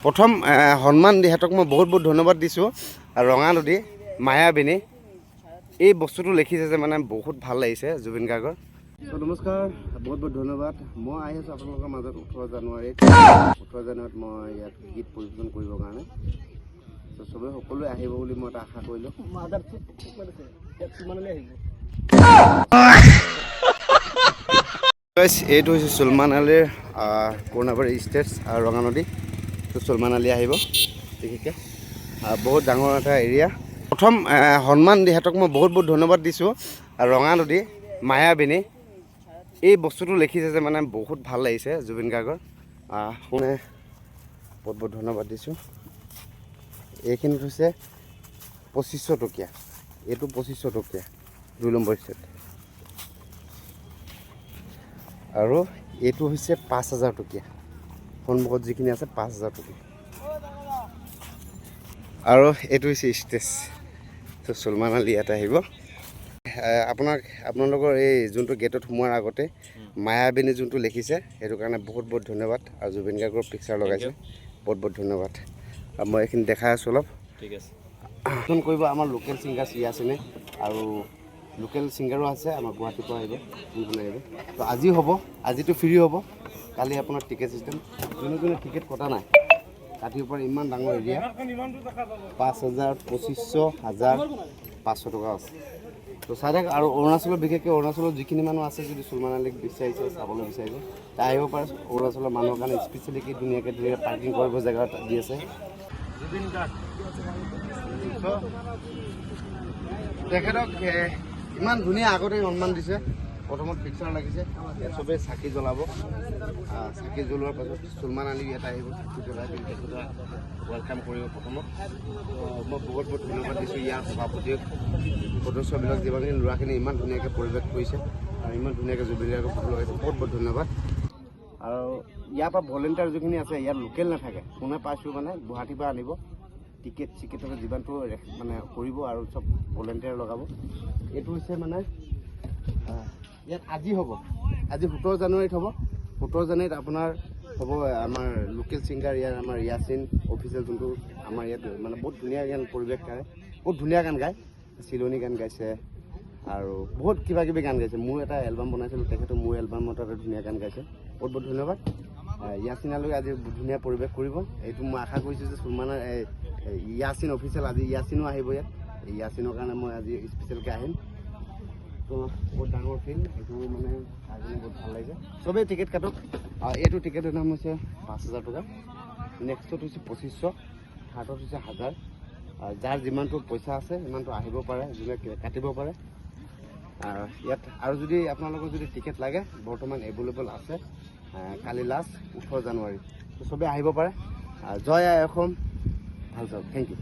প্ৰথম সন্মান দিহাতক মই বহুত বহুত ধন্যবাদ দিছোঁ। ৰঙা নদী মায়াবিনী এই বস্তুটো লিখিছে যে মানে বহুত ভাল লাগিছে জুবিন গাৰ্গৰ। নমস্কাৰ, বহুত বহুত ধন্যবাদ। মই আহি আছোঁ আপোনালোকৰ মাজত 18 জানুৱাৰীত মই ইয়াত গীত পৰিৱেশন কৰিবৰ কাৰণে। চবেই সকলোৱে আহিব বুলি মই এটা আশা কৰিলোঁ। এইটো হৈছে চলমান আলীৰ কৰুণাবাৰী ষ্টেজ আৰু ৰঙা নদী। চলমান আলী আহিব বিশেষকৈ বহুত ডাঙৰ এটা এৰিয়া। প্ৰথম সন্মান দিহাতক মই বহুত বহুত ধন্যবাদ দিছোঁ। ৰঙা নদী মায়াবিনী এই বস্তুটো লিখিছে যে মানে বহুত ভাল লাগিছে জুবিন গাৰ্গৰ। শুনে বহুত বহুত ধন্যবাদ দিছোঁ। এইখিনিত হৈছে 2500 টকীয়া, এইটো 2500 টকীয়া 2 নম্বৰ ষ্টেট, আৰু এইটো হৈছে 5000 টকীয়া। সন্মুখত যিখিনি আছে 5000 টকীয়া, আৰু এইটো হৈছে ষ্টেজ। চলমান আলী ইয়াতে আহিব। আপোনালোকৰ এই যোনটো গেটত সোমোৱাৰ আগতে মায়াবিনী যোনটো লিখিছে সেইটো কাৰণে বহুত বহুত ধন্যবাদ। আৰু জুবিন গাৰ্গৰ পিকচাৰ লগাইছে, বহুত বহুত ধন্যবাদ। মই এইখিনি দেখাই আছোঁ অলপ। ঠিক আছে, ফোন কৰিব আমাৰ লোকেল ছিংগাৰ ইয়াছিনে, আৰু লোকেল ছিংগাৰো আছে আমাৰ গুৱাহাটীৰ পৰা আহিব, কোন আহিব। তো আজি হ'ব, আজিতো ফ্ৰী হ'ব, কালি আপোনাৰ টিকেট চিষ্টেম। যোনে টিকেট কটা নাই কাটিব পাৰে। ইমান ডাঙৰ এৰিয়া, 5000, 2500, 1000, 500 টকা আছে। তো চাই থাক। আৰু অৰুণাচলৰ বিশেষকৈ অৰুণাচলৰ যিখিনি মানুহ আছে, যদি চলমান আলীক বিচাৰিছে, চাবলৈ বিচাৰিছে, তাই আহিব পাৰে। অৰুণাচলৰ মানুহৰ কাৰণে স্পেচিয়েলি কি ধুনীয়াকৈ পাৰ্কিং কৰিব জেগা দি আছে। জুবিন গাৰ্গ তেখেতক ইমান ধুনীয়া আগতে সন্মান দিছে। প্ৰথমত পিকচাৰ লাগিছে, ইয়াত চবেই চাকি জ্বলাব। চাকি জ্বলোৱাৰ পাছত চলমান আলী ইয়াত আহিব, চাকি জ্বলাই তেখেতক ৱেলকাম কৰিব। প্ৰথমত মই বহুত বহুত ধন্যবাদ দিছোঁ ইয়াৰ সভাপতিক, সদস্যবিলাক, যিমানখিনি ল'ৰাখিনি ইমান ধুনীয়াকৈ পৰিৱেশ কৰিছে আৰু ইমান ধুনীয়াকৈ জুবিন গাৰ্গৰ ফটো লগাইছে। বহুত বহুত ধন্যবাদ। আৰু ইয়াৰ পৰা ভলেণ্টিয়াৰ যিখিনি আছে, ইয়াত লোকেল নাথাকে, কোনে পাইছোঁ মানে গুৱাহাটীৰ পৰা আনিব, টিকেট চিকেটৰ যিমানটো মানে কৰিব, আৰু চব ভলেণ্টিয়াৰ লগাব। এইটো হৈছে মানে ইয়াত আজি হ'ব, আজি 17 জানুৱাৰীত হ'ব। 17 জানুৱাৰীত আপোনাৰ হ'ব আমাৰ লোকেল ছিংগাৰ ইয়াৰ আমাৰ ইয়াছিন অফিচিয়েল, যোনটো আমাৰ ইয়াত মানে বহুত ধুনীয়া গান পৰিৱেশ গায়, বহুত ধুনীয়া গান গায়। চিলনী গান গাইছে আৰু বহুত কিবা কিবি গান গাইছে। মোৰ এটা এলবাম বনাইছিলোঁ, তেখেতে মোৰ এলবামত এটা ধুনীয়া গান গাইছে। বহুত বহুত ধন্যবাদ। ইয়াছিনালৈ আজি ধুনীয়া পৰিৱেশ কৰিব, এইটো মই আশা কৰিছোঁ যে চলমান ইয়াছিন অফিচিয়েল, আজি ইয়াছিনো আহিব ইয়াত। ইয়াছিনৰ কাৰণে মই আজি স্পেচিয়েলকৈ আহিম। তো বহুত ডাঙৰ ফিল্ড, এইটো মানে চাই কিনে বহুত ভাল লাগিছে। চবেই টিকেট কাটক। এইটো টিকেটৰ দাম হৈছে 5000 টকা, নেক্সটত হৈছে 2500, থাৰ্ডত হৈছে 1000। যাৰ যিমানটো পইচা আছে সিমানটো আহিব পাৰে, যোনে কাটিব পাৰে ইয়াত। আৰু যদি আপোনালোকৰ যদি টিকেট লাগে, বৰ্তমান এভেইলেবল আছে। কালি লাষ্ট 18 জানুৱাৰী, তো চবেই আহিব পাৰে। জয় আই অসম, ভাল চাওক, থেংক ইউ।